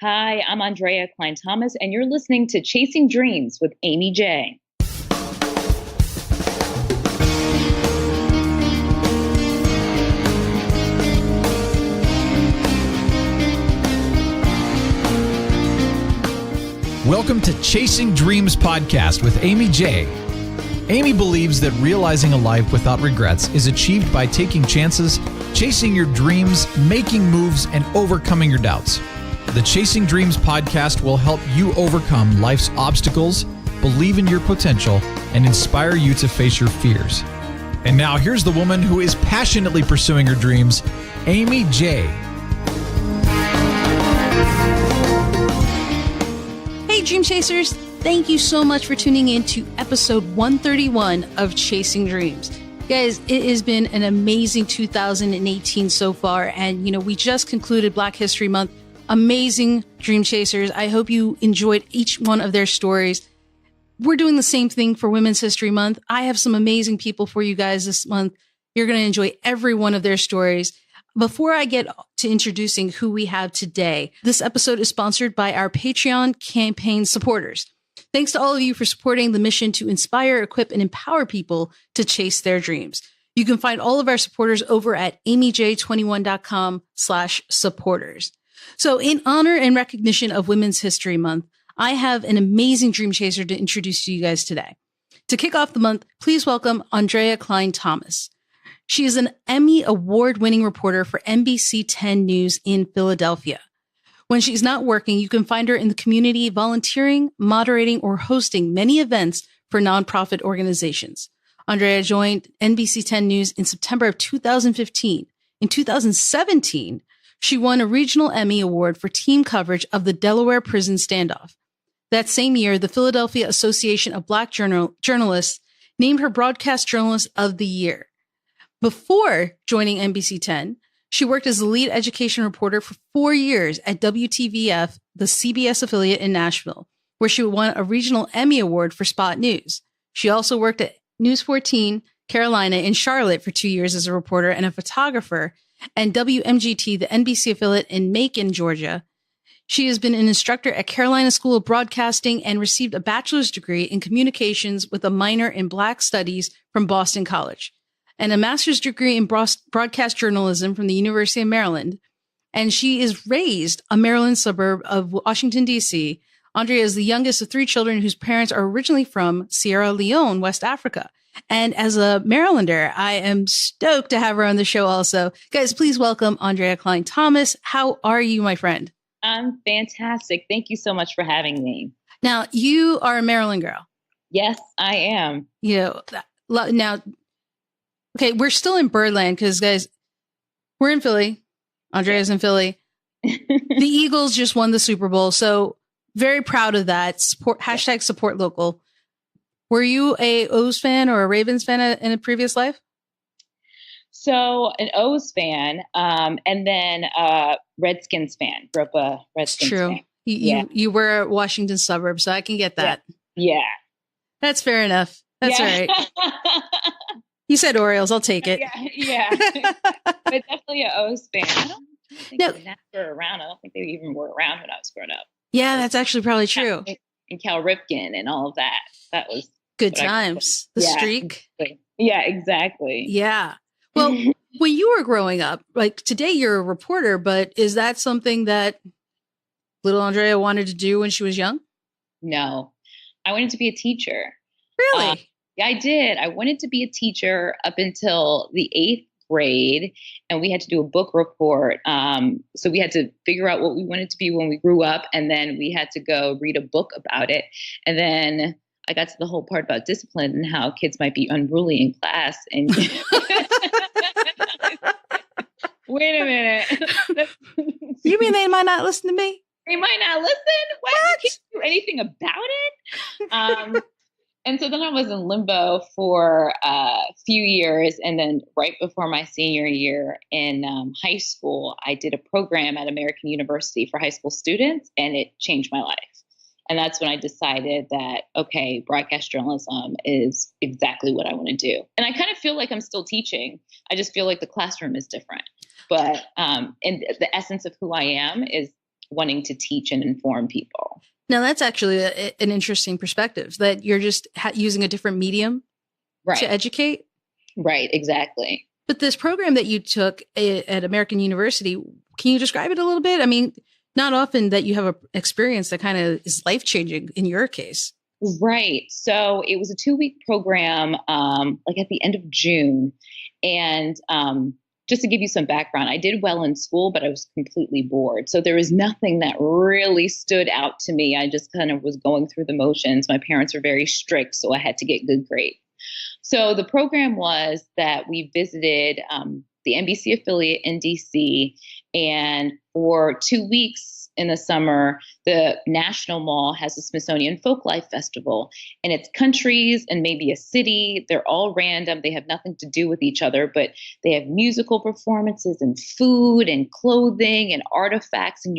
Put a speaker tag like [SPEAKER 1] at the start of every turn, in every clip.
[SPEAKER 1] Hi, I'm Aundrea Cline-Thomas, and you're listening to Chasing Dreams with Amy J.
[SPEAKER 2] Welcome to Chasing Dreams podcast with Amy J. Amy believes that realizing a life without regrets is achieved by taking chances, chasing your dreams, making moves, and overcoming your doubts. The Chasing Dreams podcast will help you overcome life's obstacles, believe in your potential, and inspire you to face your fears. And now here's the woman who is passionately pursuing her dreams, Amy J.
[SPEAKER 3] Hey, Dream Chasers. Thank you so much for tuning in to episode 131 of Chasing Dreams. Guys, it has been an amazing 2018 so far. And, we just concluded Black History Month. Amazing Dream Chasers. I hope you enjoyed each one of their stories. We're doing the same thing for Women's History Month. I have some amazing people for you guys this month. You're going to enjoy every one of their stories. Before I get to introducing who we have today, this episode is sponsored by our Patreon campaign supporters. Thanks to all of you for supporting the mission to inspire, equip, and empower people to chase their dreams. You can find all of our supporters over at amyj21.com/supporters. So in honor and recognition of Women's History Month, I have an amazing dream chaser to introduce to you guys today. To kick off the month, please welcome Aundrea Cline-Thomas. She is an Emmy award-winning reporter for NBC 10 News in Philadelphia. When she's not working, you can find her in the community volunteering, moderating, or hosting many events for nonprofit organizations. Aundrea joined NBC 10 News in September of 2015. In 2017, she won a Regional Emmy Award for team coverage of the Delaware Prison Standoff. That same year, the Philadelphia Association of Black Journalists named her Broadcast Journalist of the Year. Before joining NBC 10, she worked as the lead education reporter for 4 years at WTVF, the CBS affiliate in Nashville, where she won a Regional Emmy Award for Spot News. She also worked at News 14 Carolina in Charlotte for 2 years as a reporter and a photographer, and WMGT, the NBC affiliate in Macon, Georgia. She has been an instructor at Carolina School of Broadcasting and received a bachelor's degree in communications with a minor in Black Studies from Boston College, and a master's degree in broadcast journalism from the University of Maryland. And she is raised a Maryland suburb of Washington, D.C. Aundrea is the youngest of 3 children whose parents are originally from Sierra Leone, West Africa. And as a Marylander, I am stoked to have her on the show also. Guys, please welcome Aundrea Cline-Thomas. How are you, my friend?
[SPEAKER 1] I'm fantastic. Thank you so much for having me.
[SPEAKER 3] Now, you are a Maryland girl.
[SPEAKER 1] Yes, I am.
[SPEAKER 3] Now, okay, we're still in Birdland because, guys, we're in Philly. Aundrea's in Philly. The Eagles just won the Super Bowl, so very proud of that. Support local. Were you a O's fan or a Ravens fan in a previous life?
[SPEAKER 1] So an O's fan, and then Redskins fan. Grew up a Redskins fan.
[SPEAKER 3] You were a Washington suburb, so I can get that.
[SPEAKER 1] Yeah.
[SPEAKER 3] That's fair enough. That's all right. You said Orioles. I'll take it.
[SPEAKER 1] Yeah. But definitely an O's fan. I don't think the Nats were around. I don't think they even were around when I was growing up.
[SPEAKER 3] Yeah, that's actually probably true.
[SPEAKER 1] And Cal Ripken and all of that. That was
[SPEAKER 3] good times. The streak.
[SPEAKER 1] Yeah, exactly.
[SPEAKER 3] Yeah. Well, when you were growing up, like today you're a reporter, but is that something that little Aundrea wanted to do when she was young?
[SPEAKER 1] No, I wanted to be a teacher.
[SPEAKER 3] Really?
[SPEAKER 1] Yeah, I did. I wanted to be a teacher up until the 8th grade, and we had to do a book report. So we had to figure out what we wanted to be when we grew up, and then we had to go read a book about it. And then I got to the whole part about discipline and how kids might be unruly in class. And wait a minute.
[SPEAKER 3] You mean they might not listen to me?
[SPEAKER 1] They might not listen? What? You can't do anything about it? And so then I was in limbo for a few years. And then right before my senior year in high school, I did a program at American University for high school students, and it changed my life. And that's when I decided that, okay, broadcast journalism is exactly what I want to do. And I kind of feel like I'm still teaching. I just feel like the classroom is different. But and the essence of who I am is wanting to teach and inform people.
[SPEAKER 3] Now, that's actually an interesting perspective, that you're just using a different medium to educate.
[SPEAKER 1] Right, exactly.
[SPEAKER 3] But this program that you took at American University, can you describe it a little bit? I mean, not often that you have an experience that kind of is life-changing in your case.
[SPEAKER 1] Right. So it was a 2-week program, like at the end of June. And just to give you some background, I did well in school, but I was completely bored. So there was nothing that really stood out to me. I just kind of was going through the motions. My parents were very strict, so I had to get good grades. So the program was that we visited the NBC affiliate in DC, and for 2 weeks in the summer, the National Mall has a Smithsonian Folklife Festival, and it's countries and maybe a city. They're all random. They have nothing to do with each other, but they have musical performances and food and clothing and artifacts. And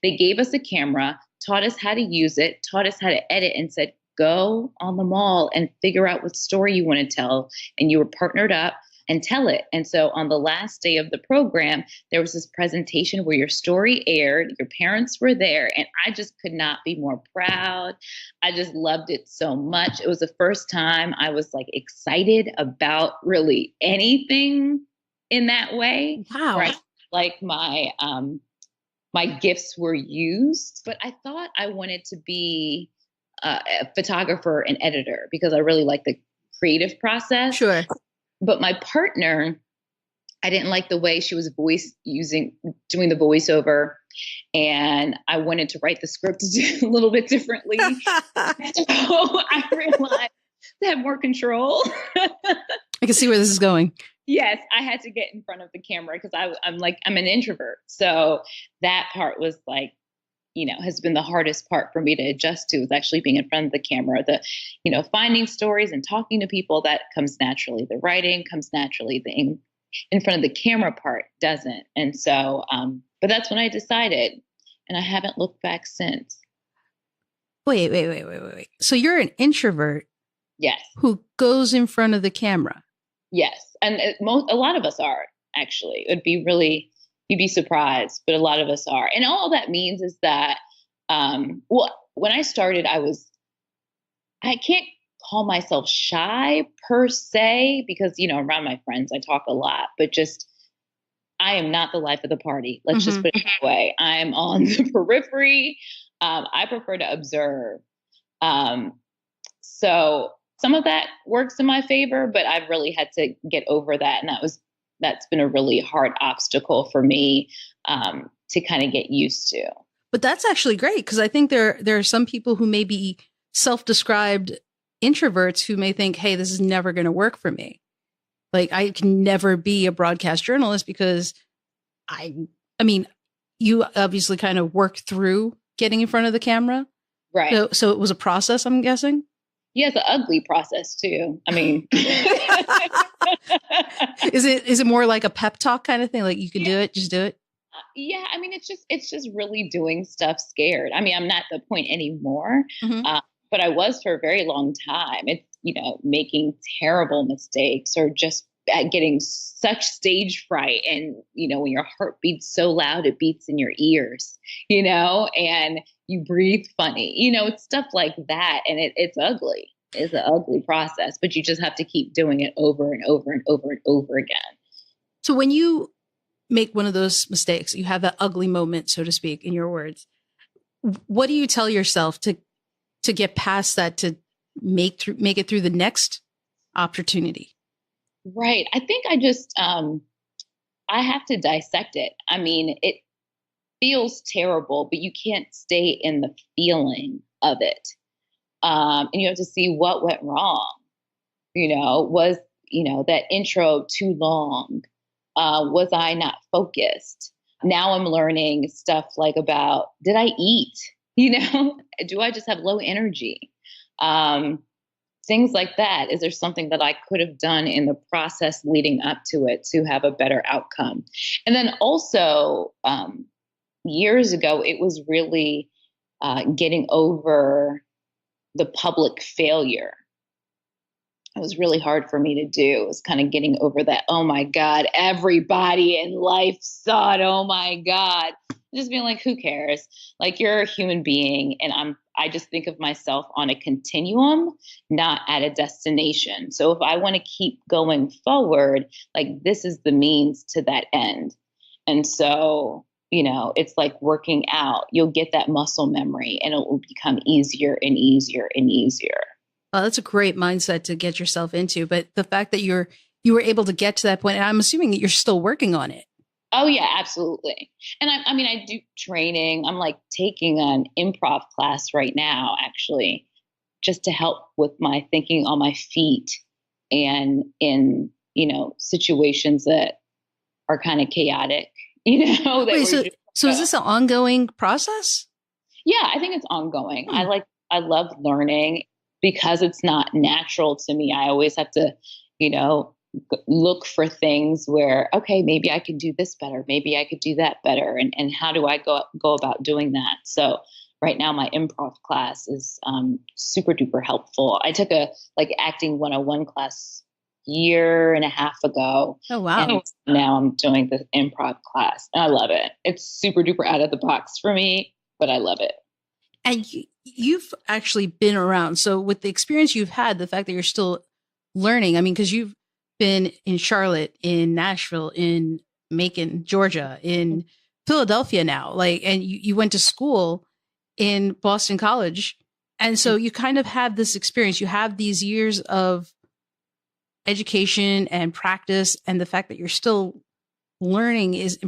[SPEAKER 1] they gave us a camera, taught us how to use it, taught us how to edit, and said, go on the mall and figure out what story you want to tell. And you were partnered up and tell it. And so on the last day of the program, there was this presentation where your story aired, your parents were there, and I just could not be more proud. I just loved it so much. It was the first time I was like excited about really anything in that way.
[SPEAKER 3] Wow.
[SPEAKER 1] Right? Like my gifts were used, but I thought I wanted to be a photographer and editor because I really like the creative process.
[SPEAKER 3] Sure.
[SPEAKER 1] But my partner, I didn't like the way she was doing the voiceover. And I wanted to write the script a little bit differently. So I realized to have more control.
[SPEAKER 3] I can see where this is going.
[SPEAKER 1] Yes, I had to get in front of the camera because I'm an introvert. So that part was like, has been the hardest part for me to adjust to, is actually being in front of the camera. Finding stories and talking to people, that comes naturally. The writing comes naturally. The in front of the camera part doesn't. And so, but that's when I decided, and I haven't looked back since.
[SPEAKER 3] Wait. So you're an introvert?
[SPEAKER 1] Yes.
[SPEAKER 3] Who goes in front of the camera?
[SPEAKER 1] Yes. And a lot of us are, actually. You'd be surprised, but a lot of us are. And all that means is that, when I started, I can't call myself shy per se, because, around my friends, I talk a lot, but just, I am not the life of the party. Let's just put it that way. I'm on the periphery. I prefer to observe. So some of that works in my favor, but I've really had to get over that. And that's been a really hard obstacle for me to kind of get used to.
[SPEAKER 3] But that's actually great, because I think there are some people who may be self-described introverts who may think, hey, this is never going to work for me. Like, I can never be a broadcast journalist because I mean, you obviously kind of worked through getting in front of the camera.
[SPEAKER 1] Right.
[SPEAKER 3] So it was a process, I'm guessing.
[SPEAKER 1] Yeah, it's an ugly process too. I mean,
[SPEAKER 3] is it more like a pep talk kind of thing? Like, you can do it, just do it.
[SPEAKER 1] Yeah, I mean, it's just really doing stuff scared. I mean, I'm not at the point anymore, but I was for a very long time. It's, making terrible mistakes, or just getting such stage fright. And, when your heart beats so loud, it beats in your ears, and you breathe funny, it's stuff like that. And it's ugly. It's an ugly process, but you just have to keep doing it over and over and over and over again.
[SPEAKER 3] So when you make one of those mistakes, you have that ugly moment, so to speak, in your words, what do you tell yourself to get past that, to make it through the next opportunity?
[SPEAKER 1] Right. I think I just, I have to dissect it. I mean, it feels terrible, but you can't stay in the feeling of it. And you have to see what went wrong. Was, that intro too long? Was I not focused? Now I'm learning stuff like about, did I eat? Do I just have low energy? Things like that. Is there something that I could have done in the process leading up to it to have a better outcome? And then also, years ago, it was really getting over the public failure. it was really hard for me to do. It was kind of getting over that, oh my God, everybody in life saw it. Oh my God. Just being like, who cares? Like, you're a human being. And I just think of myself on a continuum, not at a destination. So if I want to keep going forward, like, this is the means to that end. And so, it's like working out. You'll get that muscle memory and it will become easier and easier and easier.
[SPEAKER 3] Well, that's a great mindset to get yourself into. But the fact that you were able to get to that point, and I'm assuming that you're still working on it.
[SPEAKER 1] Oh yeah, absolutely. And I do training. I'm like taking an improv class right now, actually, just to help with my thinking on my feet and in, situations that are kind of chaotic, that
[SPEAKER 3] Wait, so is this an ongoing process?
[SPEAKER 1] Yeah, I think it's ongoing. I love learning because it's not natural to me. I always have to, look for things where, okay, maybe I could do this better. Maybe I could do that better. And how do I go about doing that? So right now my improv class is super duper helpful. I took a acting 101 class year and a half ago.
[SPEAKER 3] Oh, wow.
[SPEAKER 1] And now I'm doing the improv class and I love it. It's super duper out of the box for me, but I love it.
[SPEAKER 3] And you've actually been around. So with the experience you've had, the fact that you're still learning, I mean, because you've been in Charlotte, in Nashville, in Macon, Georgia, in Philadelphia now, and you went to school in Boston College. And so you kind of have this experience. You have these years of education and practice, and the fact that you're still learning is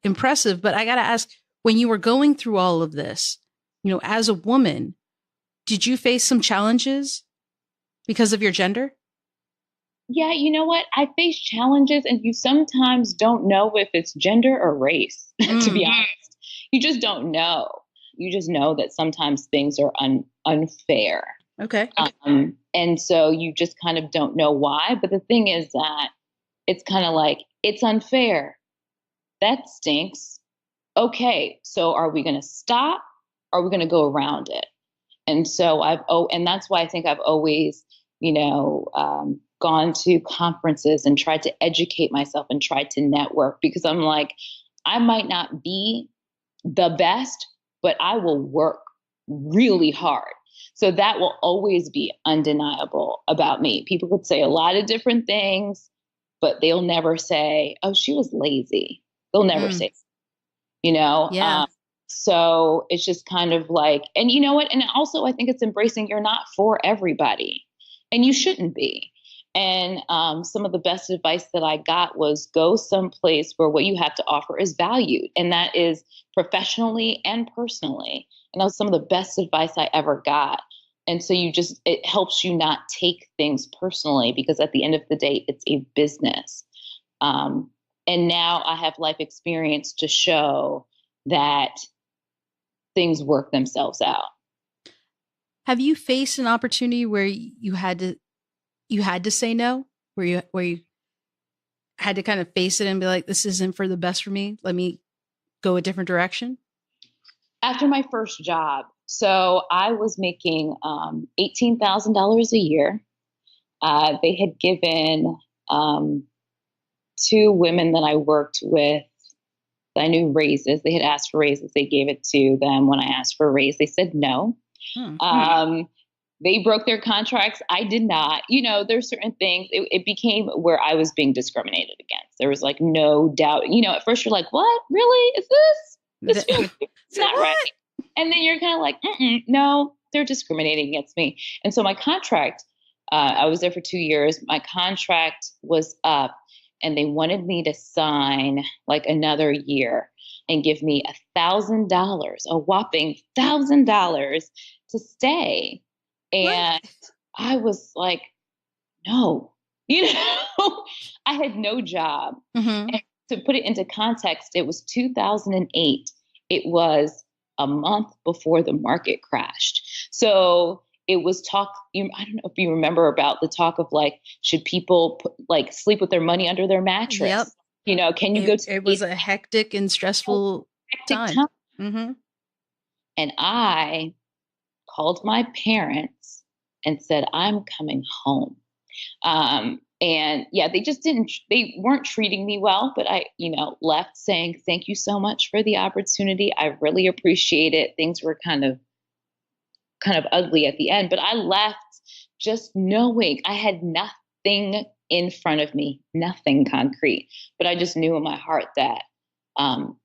[SPEAKER 3] impressive. But I got to ask, when you were going through all of this, as a woman, did you face some challenges because of your gender?
[SPEAKER 1] Yeah, you know what? I face challenges, and you sometimes don't know if it's gender or race, to be honest. You just don't know. You just know that sometimes things are unfair.
[SPEAKER 3] Okay.
[SPEAKER 1] And so you just kind of don't know why. But the thing is that it's kind of like, it's unfair. That stinks. Okay, so are we going to stop? Or are we going to go around it? And so and that's why I think I've always, gone to conferences and tried to educate myself and tried to network, because I'm like, I might not be the best, but I will work really hard. So that will always be undeniable about me. People could say a lot of different things, but they'll never say, oh, she was lazy. They'll never say,
[SPEAKER 3] Yeah.
[SPEAKER 1] So it's just kind of like, and you know what? And also I think it's embracing you're not for everybody and you shouldn't be. And some of the best advice that I got was go someplace where what you have to offer is valued. And that is professionally and personally. And that was some of the best advice I ever got. And so it helps you not take things personally, because at the end of the day, it's a business. And now I have life experience to show that things work themselves out.
[SPEAKER 3] Have you faced an opportunity where you had to say no, where you had to kind of face it and be like, this isn't for the best for me. Let me go a different direction?
[SPEAKER 1] After my first job, so I was making $18,000 a year. They had given two women that I worked with, I knew, raises. They had asked for raises. They gave it to them. When I asked for a raise, they said no. They broke their contracts. I did not. There's certain things. It became where I was being discriminated against. There was like no doubt. At first you're like, what? Really? Is this feels it's not right? And then you're kind of like, no, they're discriminating against me. And so my contract, I was there for 2 years. My contract was up, and they wanted me to sign like another year and give me $1,000, a whopping $1,000 to stay. And I was like, no, I had no job.
[SPEAKER 3] Mm-hmm.
[SPEAKER 1] And to put it into context, it was 2008. It was a month before the market crashed. So it was talk. I don't know if you remember about the talk of like, should people sleep with their money under their mattress?
[SPEAKER 3] Yep.
[SPEAKER 1] Can you go to?
[SPEAKER 3] It was a hectic and stressful time. Mm-hmm.
[SPEAKER 1] And I called my parents and said, I'm coming home. And yeah, they weren't treating me well, but I, left saying, thank you so much for the opportunity. I really appreciate it. Things were kind of ugly at the end, but I left just knowing I had nothing in front of me, nothing concrete, but I just knew in my heart that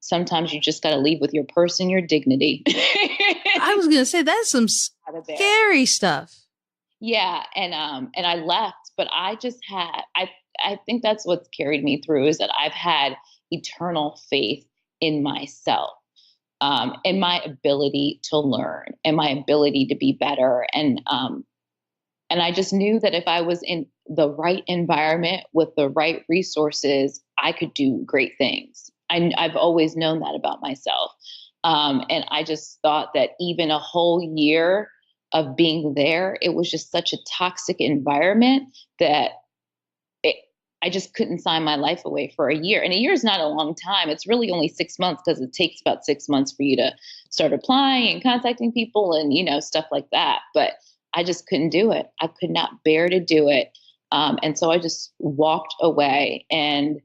[SPEAKER 1] sometimes you just got to leave with your purse and your dignity.
[SPEAKER 3] I was going to say that's some scary stuff.
[SPEAKER 1] Yeah. And I left, but I just had, I think that's what's carried me through, is that I've had eternal faith in myself, and my ability to learn and my ability to be better. And I just knew that if I was in the right environment with the right resources, I could do great things. I've always known that about myself. And I just thought that even a whole year of being there, it was just such a toxic environment that I just couldn't sign my life away for a year. And a year is not a long time. It's really only 6 months, because it takes about 6 months for you to start applying and contacting people and, stuff like that. But I just couldn't do it. I could not bear to do it. And so I just walked away and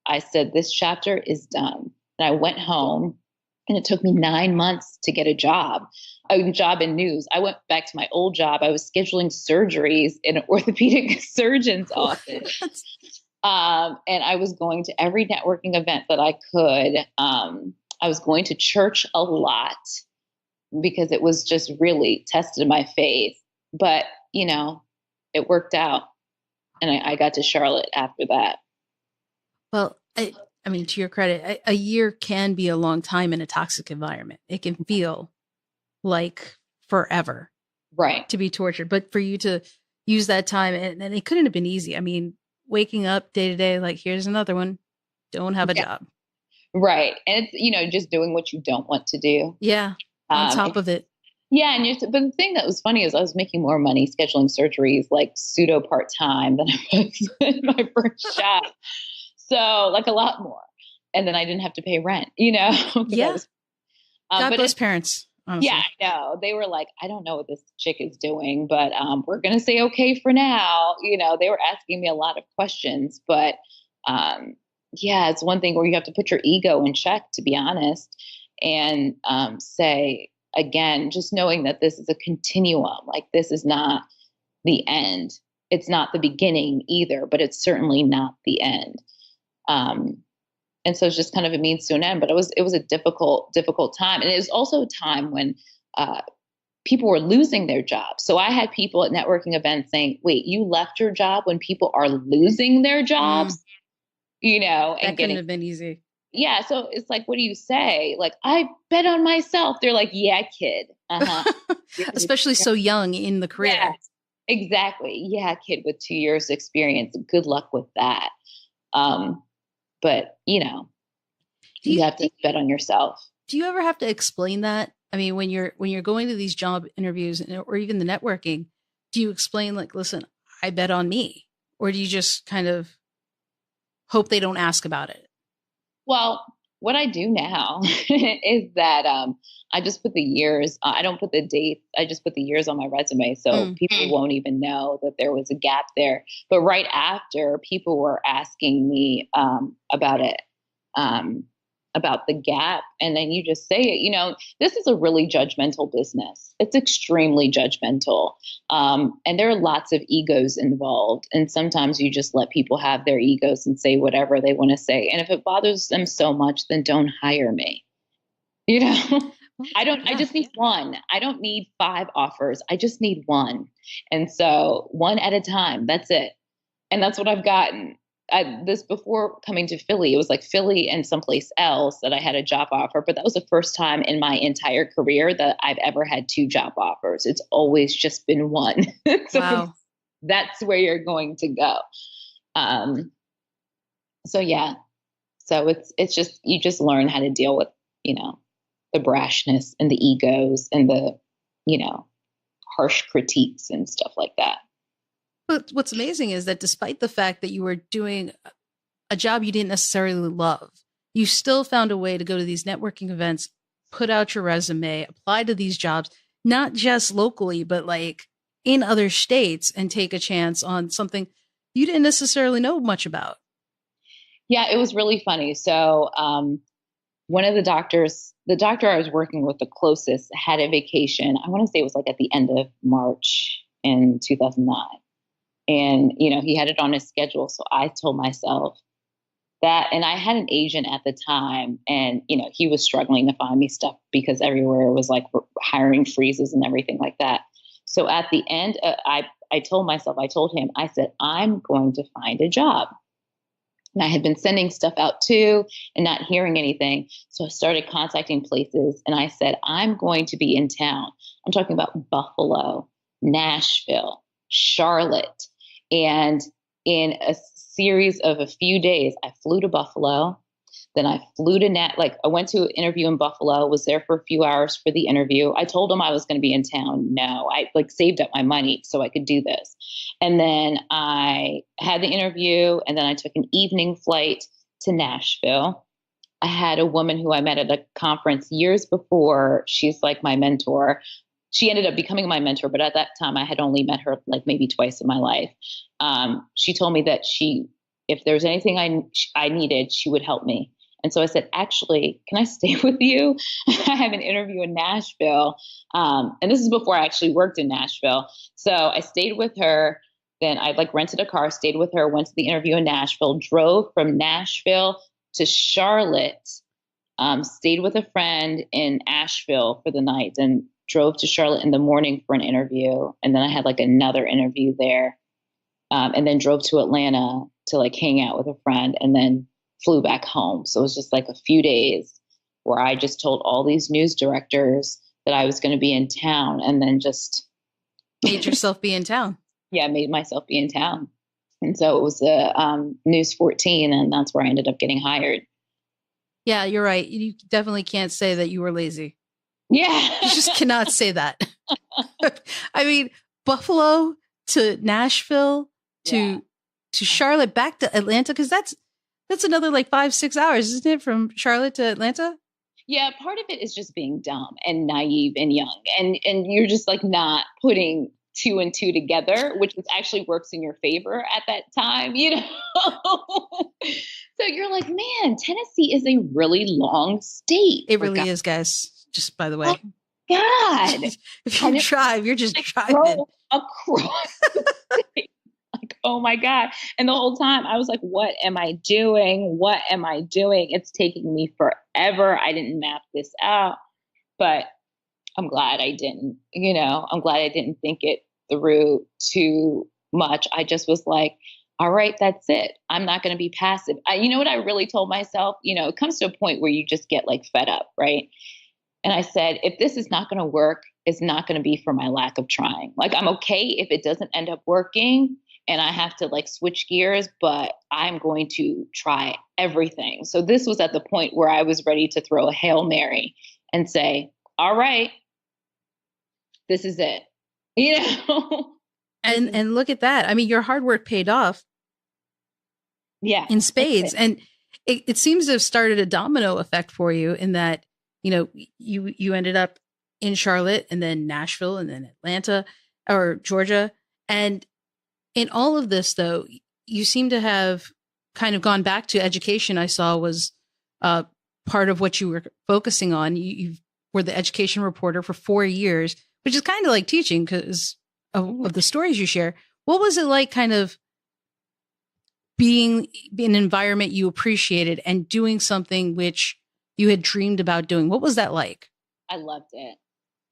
[SPEAKER 1] I said, this chapter is done. And I went home, and it took me 9 months to get a job in news. I went back to my old job. I was scheduling surgeries in an orthopedic surgeon's office. And I was going to every networking event that I could. I was going to church a lot because it was just really tested my faith. But, it worked out. And I got to Charlotte after that.
[SPEAKER 3] Well, I mean, to your credit, a year can be a long time in a toxic environment. It can feel like forever,
[SPEAKER 1] right,
[SPEAKER 3] to be tortured. But for you to use that time, and it couldn't have been easy. I mean, waking up day to day, like, here's another one, don't have a job.
[SPEAKER 1] Right. And it's, just doing what you don't want to do.
[SPEAKER 3] Yeah. On top of it.
[SPEAKER 1] Yeah. But the thing that was funny is I was making more money scheduling surgeries, like pseudo part-time, than I was in my first job. So, like, a lot more. And then I didn't have to pay rent, Yeah.
[SPEAKER 3] God bless parents. Honestly.
[SPEAKER 1] Yeah, I know. They were like, I don't know what this chick is doing, but we're going to say okay for now. They were asking me a lot of questions, but yeah, it's one thing where you have to put your ego in check, to be honest, and say, again, just knowing that this is a continuum. Like, this is not the end. It's not the beginning either, but it's certainly not the end. And so it's just kind of a means to an end, but it was a difficult time. And it was also a time when, people were losing their jobs. So I had people at networking events saying, wait, you left your job when people are losing their jobs,
[SPEAKER 3] that couldn't have been easy.
[SPEAKER 1] Yeah. So it's like, what do you say? Like, I bet on myself. They're like, yeah, kid.
[SPEAKER 3] Especially so young in the career.
[SPEAKER 1] Yeah, exactly. Yeah. Kid with 2 years experience. Good luck with that. But you have to bet on yourself.
[SPEAKER 3] Do you ever have to explain that? I mean, when you're going to these job interviews or even the networking, do you explain, like, listen, I bet on me? Or do you just kind of hope they don't ask about it?
[SPEAKER 1] Well, what I do now is that I just put the years. I don't put the dates. I just put the years on my resume, so people won't even know that there was a gap there. But right after, people were asking me about it, about the gap, and then you just say it. This is a really judgmental business. It's extremely judgmental, and there are lots of egos involved. And sometimes you just let people have their egos and say whatever they want to say. And if it bothers them so much, then don't hire me. I just need one. I don't need 5 offers. I just need one. And so one at a time, that's it. And that's what I've gotten. This before coming to Philly, it was like Philly and someplace else that I had a job offer, but that was the first time in my entire career that I've ever had 2 job offers. It's always just been one. So
[SPEAKER 3] wow.
[SPEAKER 1] That's where you're going to go. So yeah. So it's just, you just learn how to deal with, the brashness and the egos and the, harsh critiques and stuff like that.
[SPEAKER 3] But what's amazing is that despite the fact that you were doing a job you didn't necessarily love, you still found a way to go to these networking events, put out your resume, apply to these jobs, not just locally, but like in other states and take a chance on something you didn't necessarily know much about.
[SPEAKER 1] Yeah, it was really funny. So one of the doctor I was working with the closest had a vacation. I want to say it was like at the end of March in 2009. And, he had it on his schedule. So I told myself that, and I had an agent at the time, and, he was struggling to find me stuff because everywhere was like hiring freezes and everything like that. So at the end, I told him, I said, I'm going to find a job. And I had been sending stuff out too and not hearing anything. So I started contacting places, and I said, I'm going to be in town. I'm talking about Buffalo, Nashville, Charlotte. And in a series of a few days, I flew to Buffalo. Then I flew to I went to an interview in Buffalo, was there for a few hours for the interview. I told them I was going to be in town. No, I saved up my money so I could do this. And then I had the interview, and then I took an evening flight to Nashville. I had a woman who I met at a conference years before. She's like my mentor. She ended up becoming my mentor, but at that time I had only met her like maybe twice in my life. She told me that if there was anything I needed, she would help me. And so I said, actually, can I stay with you? I have an interview in Nashville. And this is before I actually worked in Nashville. So I stayed with her. Then I rented a car, stayed with her, went to the interview in Nashville, drove from Nashville to Charlotte, stayed with a friend in Asheville for the night, and drove to Charlotte in the morning for an interview. And then I had another interview there, and then drove to Atlanta to hang out with a friend, and then flew back home. So it was just a few days where I just told all these news directors that I was going to be in town, and then just
[SPEAKER 3] made yourself be in town.
[SPEAKER 1] Yeah, made myself be in town. And so it was News 14, and that's where I ended up getting hired.
[SPEAKER 3] Yeah, you're right. You definitely can't say that you were lazy.
[SPEAKER 1] Yeah.
[SPEAKER 3] You just cannot say that. I mean, Buffalo to Nashville to Charlotte, back to Atlanta, because that's another 5-6 hours, isn't it, from Charlotte to Atlanta?
[SPEAKER 1] Yeah, part of it is just being dumb and naive and young, and you're just not putting two and two together, which actually works in your favor at that time, So you're like, man, Tennessee is a really long state.
[SPEAKER 3] It really is, guys. Just by the way.
[SPEAKER 1] Oh, God.
[SPEAKER 3] If you drive, you're just driving
[SPEAKER 1] across the state. Oh my God. And the whole time I was like, what am I doing? What am I doing? It's taking me forever. I didn't map this out, but I'm glad I didn't, I'm glad I didn't think it through too much. I just was like, all right, that's it. I'm not going to be passive. You know what I really told myself? It comes to a point where you just get fed up, right? And I said, if this is not going to work, it's not going to be for my lack of trying. I'm okay if it doesn't end up working and I have to switch gears, but I'm going to try everything. So this was at the point where I was ready to throw a Hail Mary and say, all right, this is it.
[SPEAKER 3] And look at that. I mean, your hard work paid off.
[SPEAKER 1] Yeah.
[SPEAKER 3] In spades. And it seems to have started a domino effect for you in that, you ended up in Charlotte and then Nashville and then Atlanta or Georgia. And in all of this, though, you seem to have kind of gone back to education. I saw was part of what you were focusing on. You were the education reporter for 4 years, which is kind of like teaching because of the stories you share. What was it like kind of being in an environment you appreciated and doing something which you had dreamed about doing? What was that like?
[SPEAKER 1] I loved it.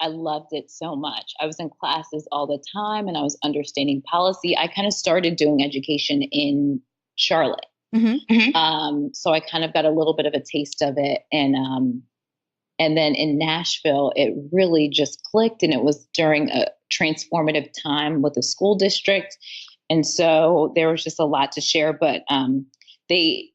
[SPEAKER 1] I loved it so much. I was in classes all the time and I was understanding policy. I kind of started doing education in Charlotte. Mm-hmm. So I kind of got a little bit of a taste of it. And then in Nashville, it really just clicked, and it was during a transformative time with the school district. And so there was just a lot to share, but they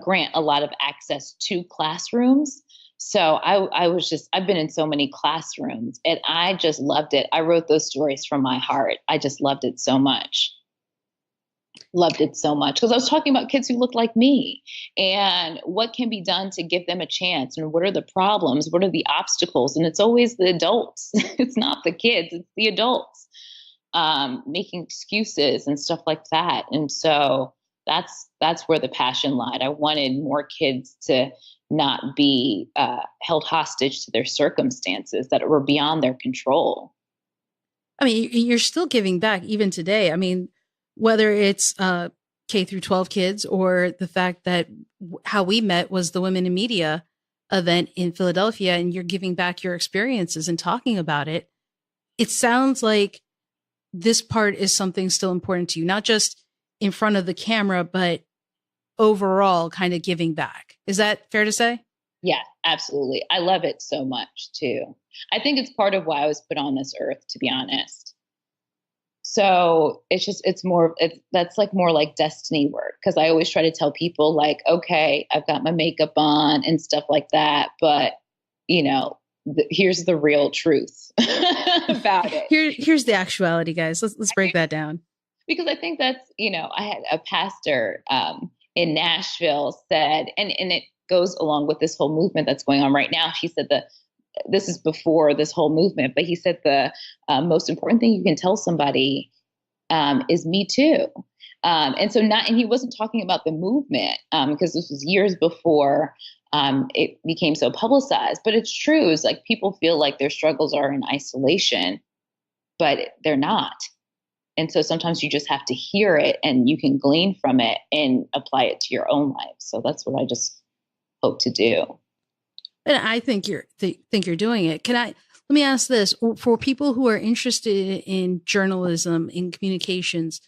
[SPEAKER 1] grant a lot of access to classrooms. So I've been in so many classrooms and I just loved it. I wrote those stories from my heart. I just loved it so much. Loved it so much because I was talking about kids who look like me and what can be done to give them a chance and what are the problems, what are the obstacles? And it's always the adults. It's not the kids, it's the adults. making excuses and stuff like that. And so that's where the passion lied. I wanted more kids to not be held hostage to their circumstances that were beyond their control.
[SPEAKER 3] I mean, you're still giving back even today. I mean, whether it's K through 12 kids or the fact that how we met was the Women in Media event in Philadelphia, and you're giving back your experiences and talking about it. It sounds like this part is something still important to you, not just in front of the camera, but overall kind of giving back. Is that fair to say?
[SPEAKER 1] Yeah, absolutely. I love it so much too. I think it's part of why I was put on this earth, to be honest. So that's like more like destiny work. Cause I always try to tell people like, okay, I've got my makeup on and stuff like that. But here's the real truth about it.
[SPEAKER 3] Here's the actuality, guys. Let's break that down.
[SPEAKER 1] Because I think that's, I had a pastor in Nashville said, and it goes along with this whole movement that's going on right now. He said this is before this whole movement, but he said the most important thing you can tell somebody is me too. And he wasn't talking about the movement because this was years before it became so publicized, but it's true. It's like people feel like their struggles are in isolation, but they're not. And so sometimes you just have to hear it and you can glean from it and apply it to your own life. So that's what I just hope to do.
[SPEAKER 3] And I think you're doing it. Let me ask this for people who are interested in journalism, in communications,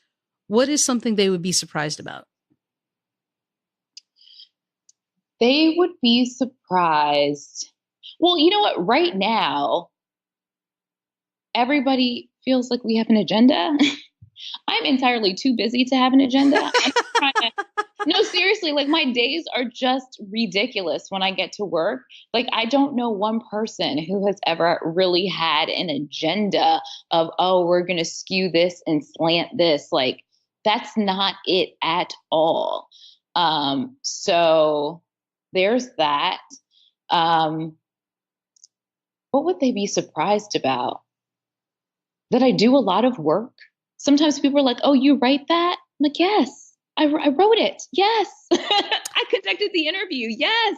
[SPEAKER 3] what is something they would be surprised about?
[SPEAKER 1] They would be surprised. Well, you know what? Right now, everybody feels like we have an agenda. I'm entirely too busy to have an agenda. No, seriously, like my days are just ridiculous when I get to work. Like I don't know one person who has ever really had an agenda of, oh, we're going to skew this and slant this. Like that's not it at all. So there's that. What would they be surprised about? That I do a lot of work. Sometimes people are like, oh, you write that? I'm like, yes. I wrote it. Yes. I conducted the interview. Yes.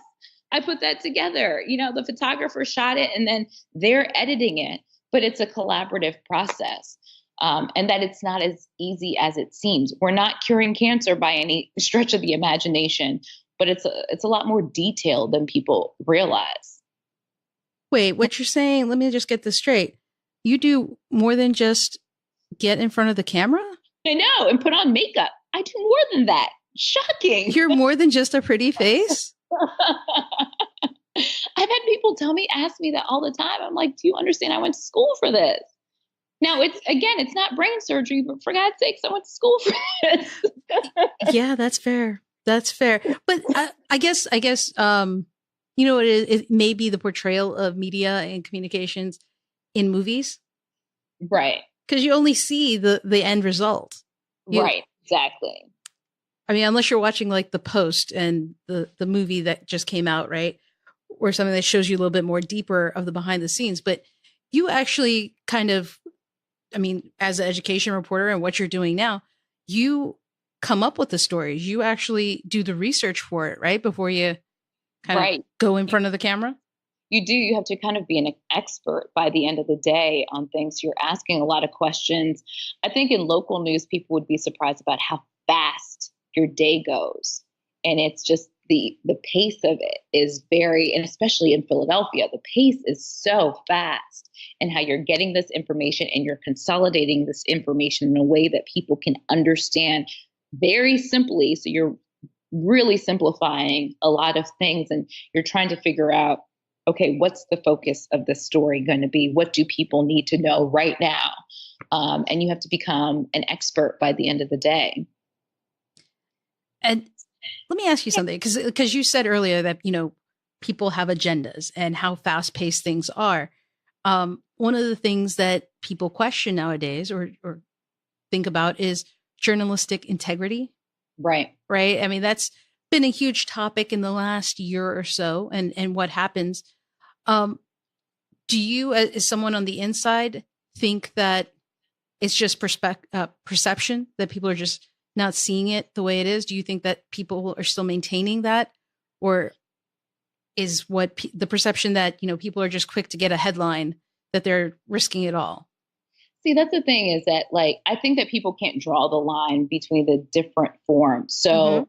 [SPEAKER 1] I put that together. The photographer shot it and then they're editing it, but it's a collaborative process. And that it's not as easy as it seems. We're not curing cancer by any stretch of the imagination, but it's a lot more detailed than people realize.
[SPEAKER 3] Wait, what you're saying, let me just get this straight. You do more than just get in front of the camera?
[SPEAKER 1] I know, and put on makeup. I do more than that. Shocking.
[SPEAKER 3] You're more than just a pretty face?
[SPEAKER 1] I've had people ask me that all the time. I'm like, do you understand? I went to school for this. Now it's not brain surgery, but for God's sakes, I went to school for this.
[SPEAKER 3] Yeah, that's fair. That's fair. But I guess, it may be the portrayal of media and communications in movies.
[SPEAKER 1] Right.
[SPEAKER 3] Because you only see the end result.
[SPEAKER 1] Right. Exactly.
[SPEAKER 3] I mean, unless you're watching like The Post and the movie that just came out, right? Or something that shows you a little bit more deeper of the behind the scenes. But you actually kind of, I mean, as an education reporter and what you're doing now, you come up with the stories. You actually do the research for it, right? Before you kind of go in front of the camera.
[SPEAKER 1] You do. You have to kind of be an expert by the end of the day on things. You're asking a lot of questions. I think in local news, people would be surprised about how fast your day goes. And it's just the pace of it is and especially in Philadelphia, the pace is so fast, and how you're getting this information and you're consolidating this information in a way that people can understand very simply. So you're really simplifying a lot of things, and you're trying to figure out, okay, what's the focus of this story going to be? What do people need to know right now? And you have to become an expert by the end of the day.
[SPEAKER 3] And let me ask you something, because you said earlier that, people have agendas and how fast paced things are. One of the things that people question nowadays or think about is journalistic integrity.
[SPEAKER 1] Right.
[SPEAKER 3] Right. I mean, that's been a huge topic in the last year or so, and what happens. Do you, as someone on the inside, think that it's just perception that people are just not seeing it the way it is? Do you think that people are still maintaining that, or is the perception that, people are just quick to get a headline, that they're risking it all?
[SPEAKER 1] See, that's the thing, is that I think that people can't draw the line between the different forms. So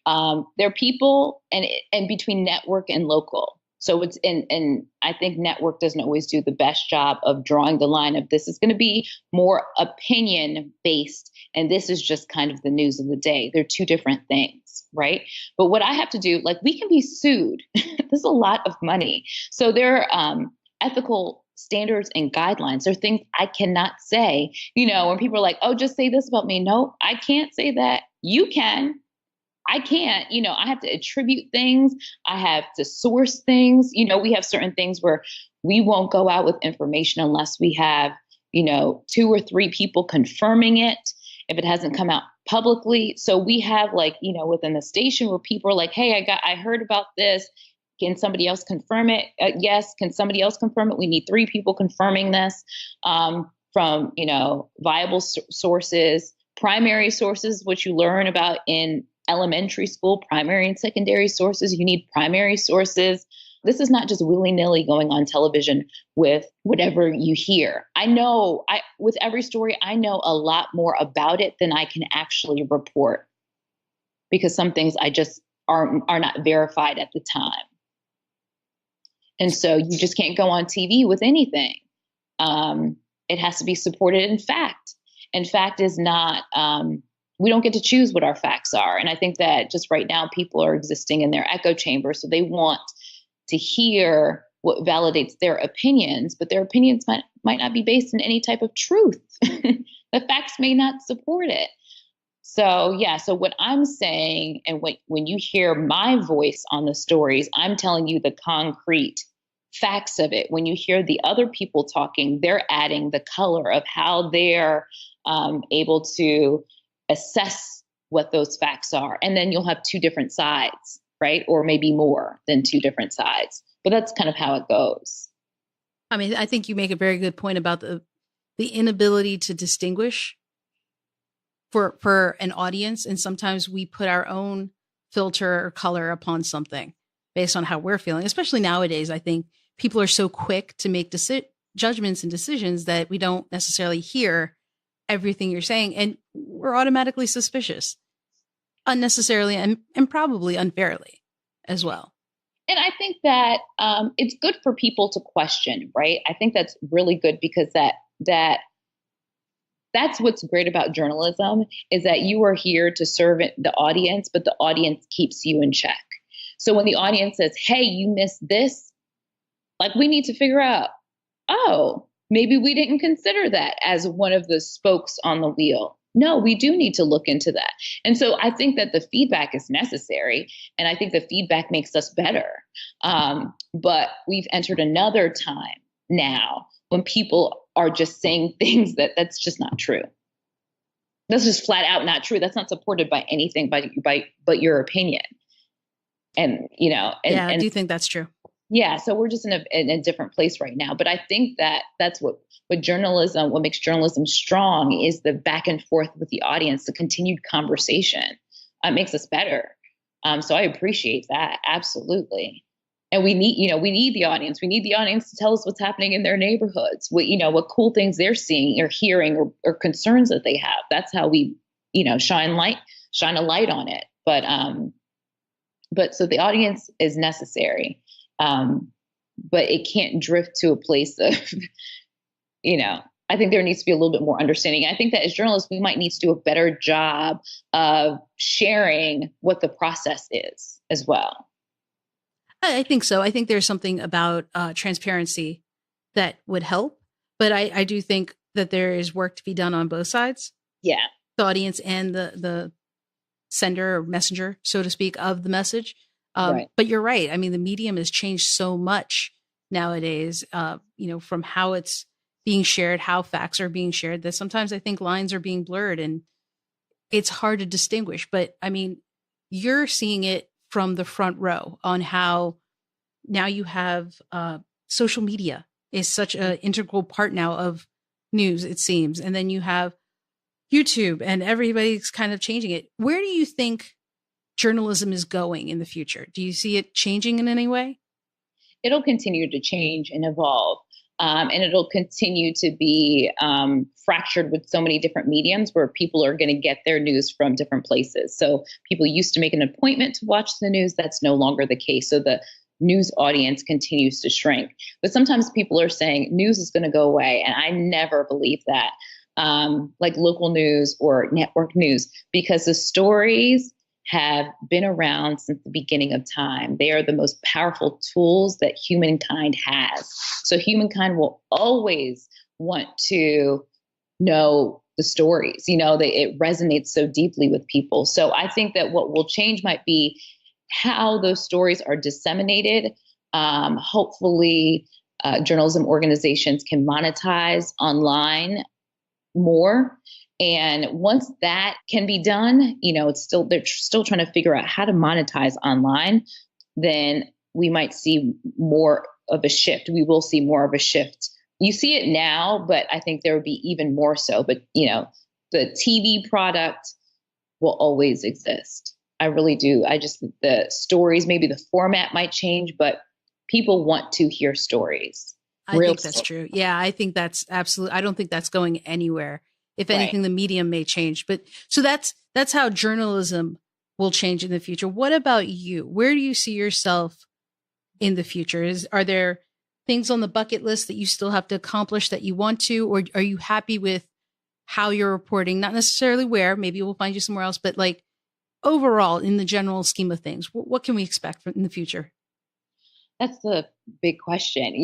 [SPEAKER 1] there are people and between network and local. So it's and I think network doesn't always do the best job of drawing the line of, this is going to be more opinion based, and this is just kind of the news of the day. They're two different things, right? But what I have to do, we can be sued. There's a lot of money. So there are ethical standards and guidelines. There are things I cannot say, when people are like, oh, just say this about me. No, I can't say that. You can. I can't, I have to attribute things. I have to source things. We have certain things where we won't go out with information unless we have, 2 or 3 people confirming it, if it hasn't come out publicly. So we have within the station where people are like, hey, I heard about this. Can somebody else confirm it? Yes. Can somebody else confirm it? We need 3 people confirming this from, viable sources, primary sources, which you learn about in elementary school, primary and secondary sources. You need primary sources. This is not just willy-nilly going on television with whatever you hear. With every story, I know a lot more about it than I can actually report, because some things I just are not verified at the time. And so you just can't go on TV with anything. It has to be supported in fact. And fact is not, we don't get to choose what our facts are. And I think that just right now, people are existing in their echo chamber. So they want to hear what validates their opinions, but their opinions might not be based in any type of truth. The facts may not support it. So so what I'm saying, and when you hear my voice on the stories, I'm telling you the concrete facts of it. When you hear the other people talking, they're adding the color of how they're able to assess what those facts are. And then you'll have 2 different sides, right? Or maybe more than 2 different sides. But that's kind of how it goes.
[SPEAKER 3] I mean, I think you make a very good point about the inability to distinguish for an audience. And sometimes we put our own filter or color upon something based on how we're feeling. Especially nowadays, I think people are so quick to make judgments and decisions that we don't necessarily hear everything you're saying. And we're automatically suspicious, unnecessarily and probably unfairly as well.
[SPEAKER 1] And I think that it's good for people to question, right? I think that's really good, because that's what's great about journalism, is that you are here to serve the audience, but the audience keeps you in check. So when the audience says, hey, you missed this, we need to figure out, oh, maybe we didn't consider that as one of the spokes on the wheel. No, we do need to look into that. And so I think that the feedback is necessary, and I think the feedback makes us better. But we've entered another time now when people are just saying things that's just not true. That's just flat out not true. That's not supported by anything but your opinion. And,
[SPEAKER 3] I do think that's true.
[SPEAKER 1] Yeah. So we're just in a different place right now. But I think that that's what makes journalism strong, is the back and forth with the audience, the continued conversation. It makes us better. So I appreciate that. Absolutely. And we need the audience. We need the audience to tell us what's happening in their neighborhoods, what cool things they're seeing or hearing, or concerns that they have. That's how we, shine a light on it. But so the audience is necessary. But it can't drift to a place of, I think there needs to be a little bit more understanding. I think that as journalists, we might need to do a better job of sharing what the process is as well.
[SPEAKER 3] I think so. I think there's something about transparency that would help. But I do think that there is work to be done on both sides.
[SPEAKER 1] Yeah.
[SPEAKER 3] The audience and the sender or messenger, so to speak, of the message.
[SPEAKER 1] Right.
[SPEAKER 3] But you're right. I mean, the medium has changed so much nowadays, from how it's being shared, how facts are being shared, that sometimes I think lines are being blurred and it's hard to distinguish. But I mean, you're seeing it from the front row on how now you have social media is such an integral part now of news, it seems. And then you have YouTube and everybody's kind of changing it. Where do you think journalism is going in the future? Do you see it changing in any way?
[SPEAKER 1] It'll continue to change and evolve. And it'll continue to be fractured with so many different mediums where people are going to get their news from different places. So people used to make an appointment to watch the news. That's no longer the case. So the news audience continues to shrink. But sometimes people are saying news is going to go away. And I never believe that, like local news or network news, because the stories have been around since the beginning of time. They are the most powerful tools that humankind has. So humankind will always want to know the stories. It resonates so deeply with people. So I think that what will change might be how those stories are disseminated. Hopefully, journalism organizations can monetize online more. And once that can be done, they're still trying to figure out how to monetize online, then we might see more of a shift. We will see more of a shift. You see it now, but I think there would be even more so. But, the TV product will always exist. I really do. The stories, maybe the format might change, but people want to hear stories.
[SPEAKER 3] I think that's true. Yeah, I think that's absolutely, I don't think that's going anywhere. If anything, the medium may change. But so that's how journalism will change in the future. What about you? Where do you see yourself in the future? Are there things on the bucket list that you still have to accomplish that you want to, or are you happy with how you're reporting? Not necessarily where, maybe we'll find you somewhere else, but like overall in the general scheme of things, what can we expect in the future?
[SPEAKER 1] That's the big question.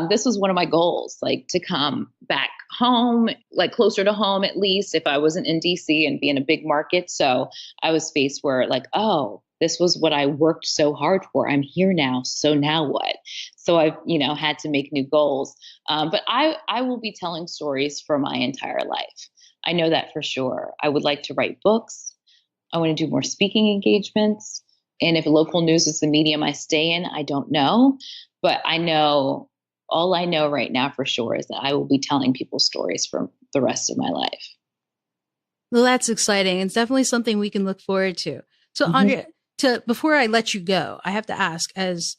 [SPEAKER 1] This was one of my goals, like to come back home, like closer to home, at least if I wasn't in DC and be in a big market. So I was faced where like, oh, this was what I worked so hard for. I'm here now. So now what? So I've, had to make new goals. But I will be telling stories for my entire life. I know that for sure. I would like to write books. I want to do more speaking engagements. And if local news is the medium I stay in, I don't know. But all I know right now for sure is that I will be telling people stories for the rest of my life.
[SPEAKER 3] Well, that's exciting. It's definitely something we can look forward to. So, Aundrea, before I let you go, I have to ask, as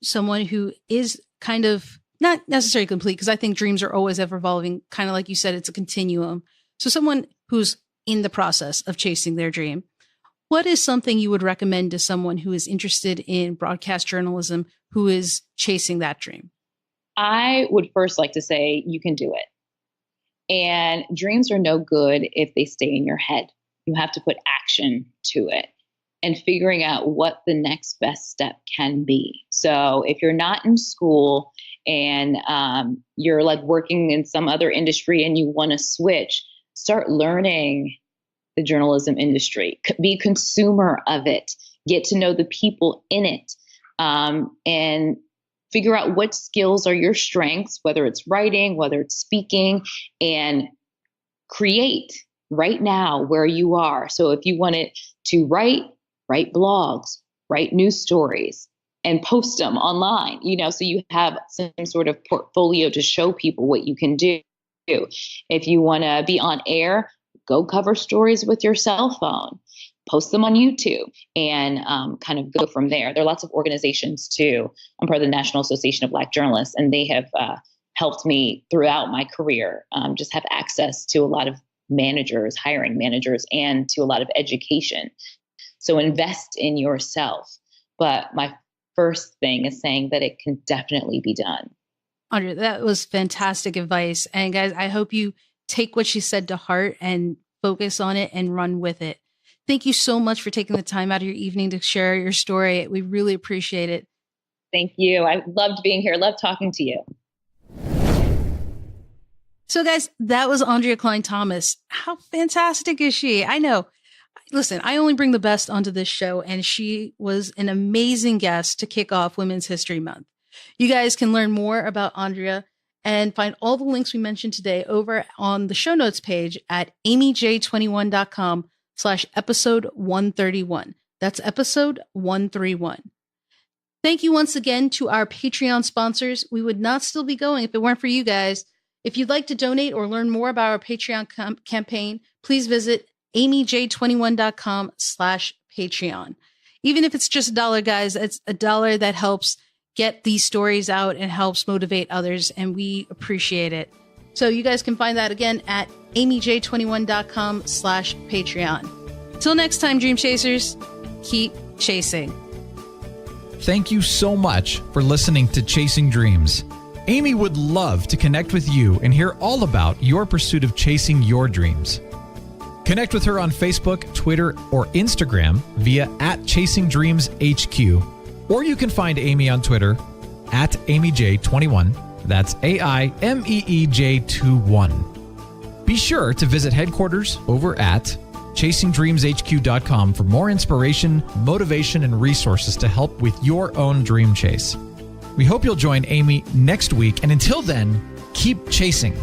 [SPEAKER 3] someone who is kind of not necessarily complete, because I think dreams are always ever evolving, kind of like you said, it's a continuum. So someone who's in the process of chasing their dream, what is something you would recommend to someone who is interested in broadcast journalism, who is chasing that dream?
[SPEAKER 1] I would first like to say you can do it. And dreams are no good if they stay in your head. You have to put action to it and figuring out what the next best step can be. So if you're not in school and you're like working in some other industry and you want to switch, start learning the journalism industry, be a consumer of it, get to know the people in it, and figure out what skills are your strengths, whether it's writing, whether it's speaking, and create right now where you are. So if you wanted to write blogs, write news stories, and post them online, so you have some sort of portfolio to show people what you can do. If you want to be on air, go cover stories with your cell phone, post them on YouTube, and kind of go from there. There are lots of organizations too. I'm part of the National Association of Black Journalists, and they have helped me throughout my career just have access to a lot of managers, hiring managers, and to a lot of education. So invest in yourself. But my first thing is saying that it can definitely be done.
[SPEAKER 3] Aundrea, that was fantastic advice. And guys, I hope you take what she said to heart and focus on it and run with it. Thank you so much for taking the time out of your evening to share your story. We really appreciate it.
[SPEAKER 1] Thank you. I loved being here. Loved talking to you.
[SPEAKER 3] So guys, that was Aundrea Cline-Thomas. How fantastic is she? I know. Listen, I only bring the best onto this show, and she was an amazing guest to kick off Women's History Month. You guys can learn more about Aundrea and find all the links we mentioned today over on the show notes page at amyj21.com/episode 131. That's episode 131. Thank you once again to our Patreon sponsors. We would not still be going if it weren't for you guys. If you'd like to donate or learn more about our Patreon campaign, please visit amyj21.com/Patreon. Even if it's just $1, guys, it's $1 that helps get these stories out and helps motivate others, and we appreciate it. So you guys can find that again at amyj21.com/Patreon. Till next time, Dream Chasers, keep chasing.
[SPEAKER 2] Thank you so much for listening to Chasing Dreams. Amy would love to connect with you and hear all about your pursuit of chasing your dreams. Connect with her on Facebook, Twitter, or Instagram via @ChasingDreamsHQ. Or you can find Amy on Twitter @AmyJ21. That's AIMEEJ21. Be sure to visit headquarters over at ChasingDreamsHQ.com for more inspiration, motivation, and resources to help with your own dream chase. We hope you'll join Amy next week, and until then, keep chasing.